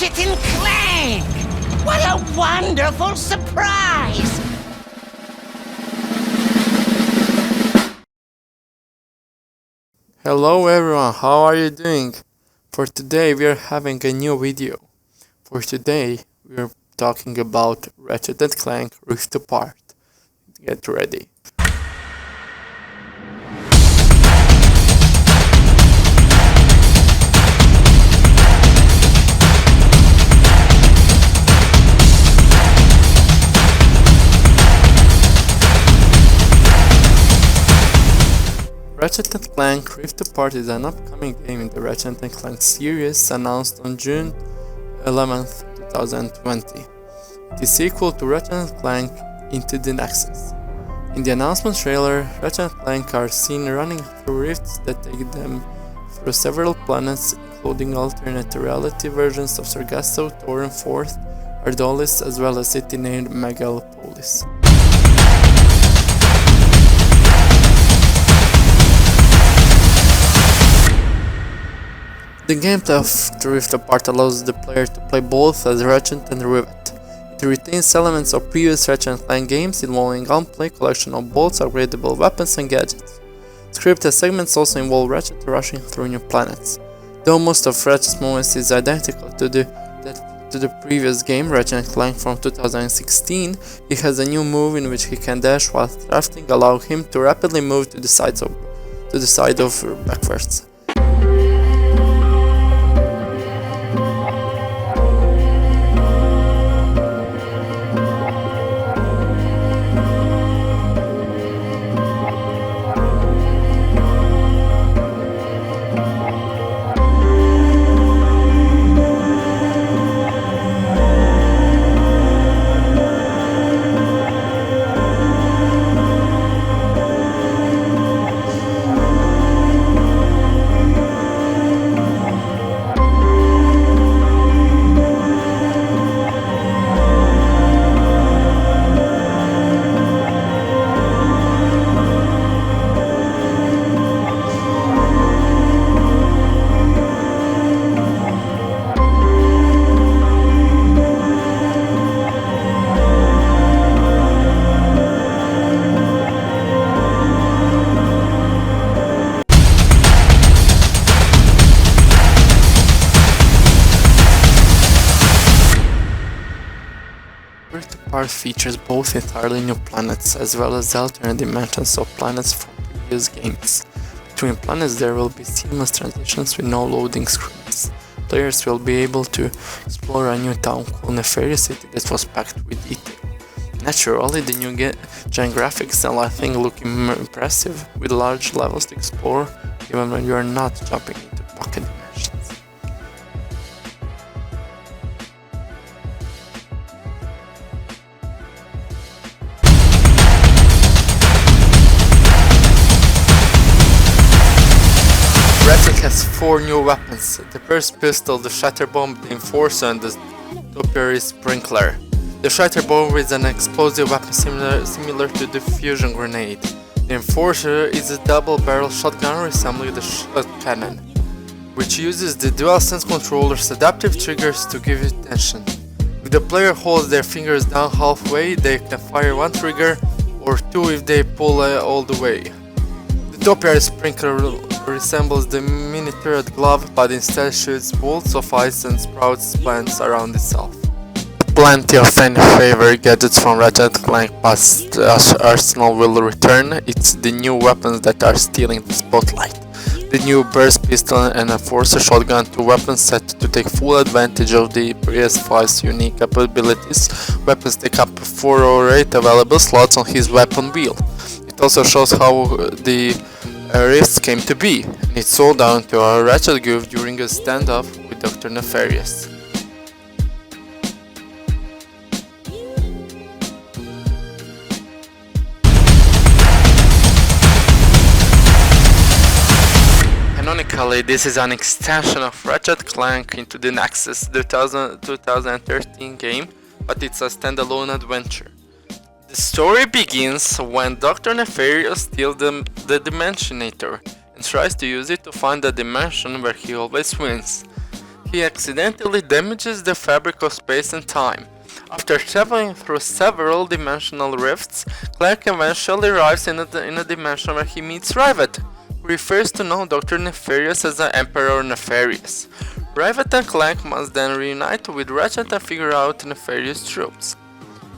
Ratchet and Clank! What a wonderful surprise! Hello everyone, how are you doing? For today we are having a new video. For today we are talking about Ratchet and Clank Rift Apart. Get ready. Ratchet and Clank Rift Apart is an upcoming game in the Ratchet and Clank series announced on June 11th, 2020. It is sequel to Ratchet and Clank Into the Nexus. In the announcement trailer, Ratchet and Clank are seen running through rifts that take them through several planets, including alternate reality versions of Sargasso, Torin 4th, Ardolis, as well as a city named Megalopolis. The gameplay of the Rift Apart allows the player to play both as Ratchet and Rivet. It retains elements of previous Ratchet and Clank games involving gunplay, collection of bolts, upgradable weapons and gadgets. Scripted segments also involve Ratchet rushing through new planets. Though most of Ratchet's movements is identical to the previous game, Ratchet and Clank from 2016, he has a new move in which he can dash while thrusting, allowing him to rapidly move to the side of backwards. Rift Apart features both entirely new planets as well as alternate dimensions of planets from previous games. Between planets there will be seamless transitions with no loading screens. Players will be able to explore a new town called Nefarious City that was packed with detail. Naturally, the new gen graphics and lighting look impressive, with large levels to explore even when you are not jumping into pocket dimensions. Ratchet has 4 new weapons: the burst pistol, the shatter bomb, the enforcer and the topiary sprinkler. The shatter bomb is an explosive weapon similar to the fusion grenade. The enforcer is a double-barrel shotgun resembling the shot cannon, which uses the DualSense controller's adaptive triggers to give it tension. If the player holds their fingers down halfway, they can fire one trigger, or 2 if they pull all the way. The topiary sprinkler resembles the miniatured glove, but instead shoots bolts of ice and sprouts plants around itself. Plenty of fan favorite gadgets from Ratchet and Clank past arsenal will return. It's the new weapons that are stealing the spotlight. The new burst pistol and enforcer shotgun, 2 weapons set to take full advantage of the PS5's unique capabilities. Weapons take up 4 or 8 available slots on his weapon wheel. It also shows how the Rifts came to be, and it's all down to a Ratchet goof during a standoff with Dr. Nefarious. Canonically, this is an extension of Ratchet Clank Into the Nexus, the 2013 game, but it's a standalone adventure. The story begins when Dr. Nefarious steals the Dimensionator and tries to use it to find a dimension where he always wins. he accidentally damages the fabric of space and time. After traveling through several dimensional rifts, Clank eventually arrives in a dimension where he meets Rivet, who refers to now Dr. Nefarious as the Emperor Nefarious. Rivet and Clank must then reunite with Ratchet and figure out Nefarious' troops.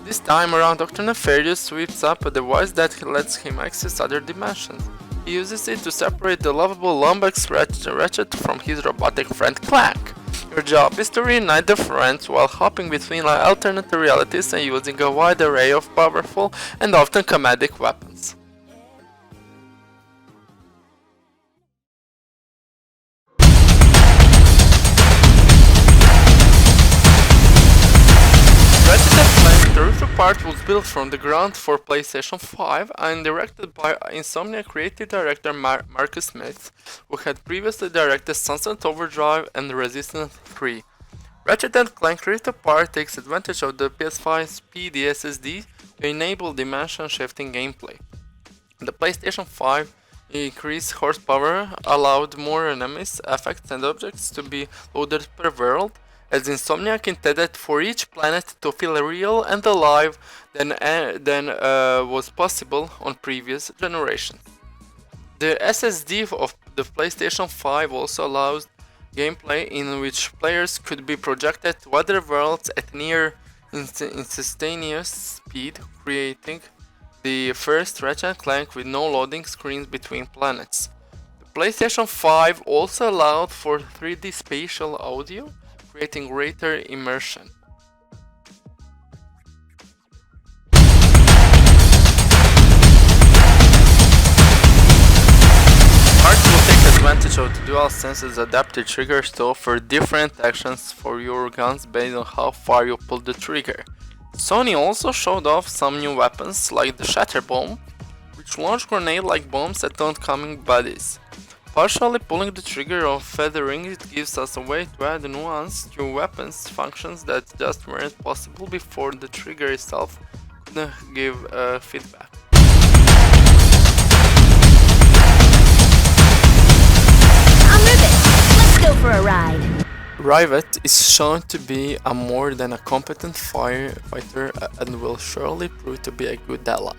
This time around, Dr. Nefarious sweeps up a device that lets him access other dimensions. He uses it to separate the lovable Lombax Ratchet from his robotic friend Clank. Your job is to reunite the friends while hopping between alternate realities and using a wide array of powerful and often comedic weapons. Ratchet and Clank: The Rivet part was built from the ground for PlayStation 5 and directed by Insomniac creative director Marcus Smith, who had previously directed Sunset Overdrive and Resistance 3. Ratchet and Clank Rift Apart takes advantage of the PS5's speed SSD to enable dimension shifting gameplay. The PlayStation 5 increased horsepower allowed more enemies, effects and objects to be loaded per world, as Insomniac intended for each planet to feel real and alive than was possible on previous generations. The SSD of the PlayStation 5 also allows gameplay in which players could be projected to other worlds at near instantaneous speed, creating the first Ratchet and Clank with no loading screens between planets. The PlayStation 5 also allowed for 3D spatial audio, creating greater immersion. Art will take advantage of the DualSense's adapted triggers to offer different actions for your guns based on how far you pull the trigger. Sony also showed off some new weapons like the Shatter Bomb, which launch grenade-like bombs at oncoming bodies. Partially pulling the trigger or feathering it gives us a way to add nuance to weapons functions that just weren't possible before the trigger itself could give feedback. I'm Rivet. Let's go for a ride. Rivet is shown to be a more than a competent firefighter and will surely prove to be a good ally.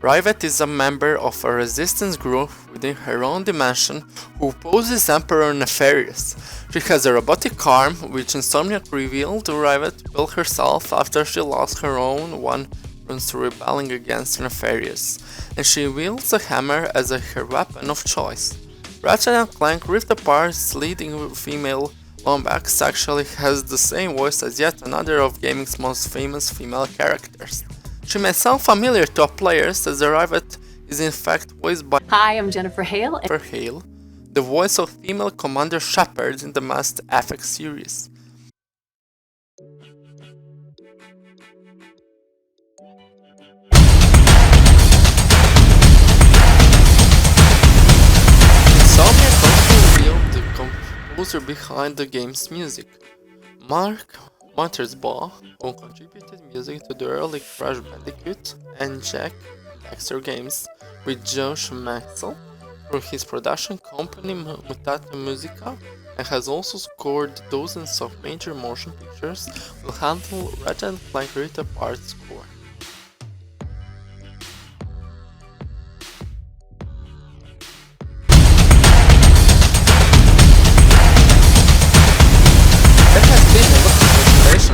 Rivet is a member of a resistance group within her own dimension who opposes Emperor Nefarious. She has a robotic arm, which Insomniac revealed Rivet built herself after she lost her own one once rebelling against Nefarious, and she wields a hammer as her weapon of choice. Ratchet and Clank Rift Apart's leading female Lombax actually has the same voice as yet another of gaming's most famous female characters. She may sound familiar to players as the Rivet is in fact voiced by Hi, I'm Jennifer Hale. the voice of female Commander Shepard in the Mass Effect series. Insomniac also revealed the composer behind the game's music, Mark Mothersbaugh, who contributed music to the early Crash Bandicoot and Jack Baxter games, with Josh Maxwell through his production company Miata Musica, and has also scored dozens of major motion pictures, will handle Ratchet and Clank Rift Apart's score.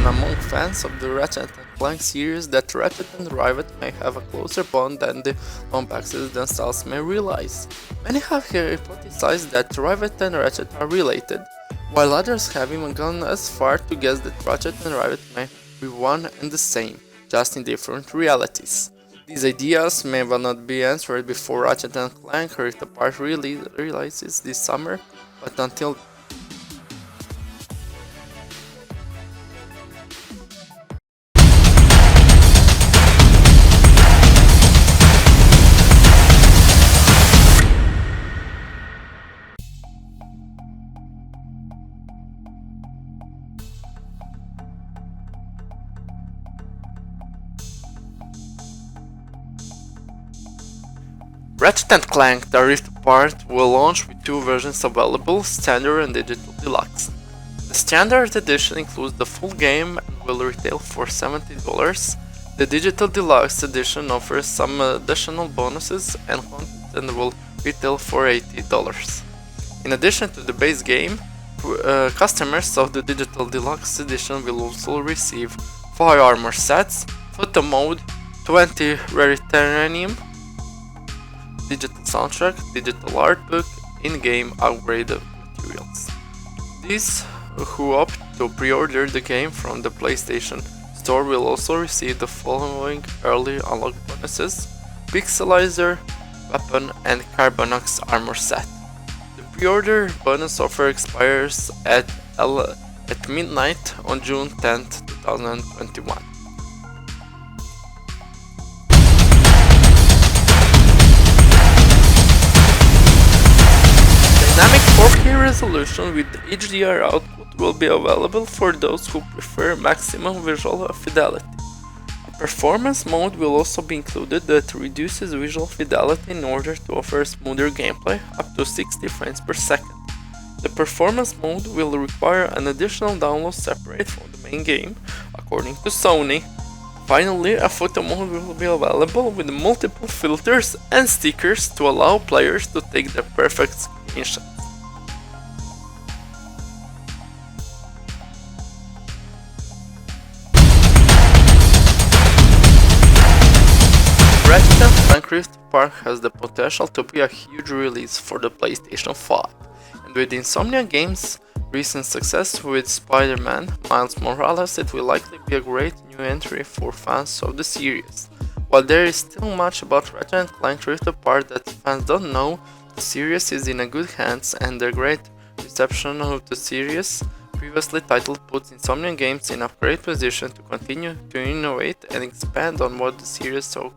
Among fans of the Ratchet and Clank series that Ratchet and Rivet may have a closer bond than the Lombaxes themselves may realize. Many have hypothesized that Rivet and Ratchet are related, while others have even gone as far to guess that Ratchet and Rivet may be one and the same, just in different realities. These ideas may well not be answered before Ratchet and Clank Rift Apart releases this summer, but until Ratchet and Clank: The Rift Apart will launch with two versions available, Standard and Digital Deluxe. The standard edition includes the full game and will retail for $70. The digital deluxe edition offers some additional bonuses and content and will retail for $80. In addition to the base game, customers of the digital deluxe edition will also receive 5 armor sets, photo mode, 20 raritanium, digital soundtrack, digital art book, in-game upgrade materials. These who opt to pre-order the game from the PlayStation Store will also receive the following early unlock bonuses: Pixelizer, Weapon, and Carbonox armor set. The pre-order bonus offer expires at midnight on June 10th, 2021. Dynamic 4K resolution with HDR output will be available for those who prefer maximum visual fidelity. A performance mode will also be included that reduces visual fidelity in order to offer smoother gameplay up to 60 frames per second. The performance mode will require an additional download separate from the main game, according to Sony. Finally, a photo mode will be available with multiple filters and stickers to allow players to take the perfect screenshots. Ratchet and Clank Rift Park has the potential to be a huge release for the PlayStation 5, and with Insomniac Games' recent success with Spider-Man Miles Morales, it will likely be a great new entry for fans of the series. While there is still much about Ratchet and Clank Rift Apart that fans don't know, the series is in a good hands, and the great reception of the series previously titled puts Insomniac Games in a great position to continue to innovate and expand on what the series so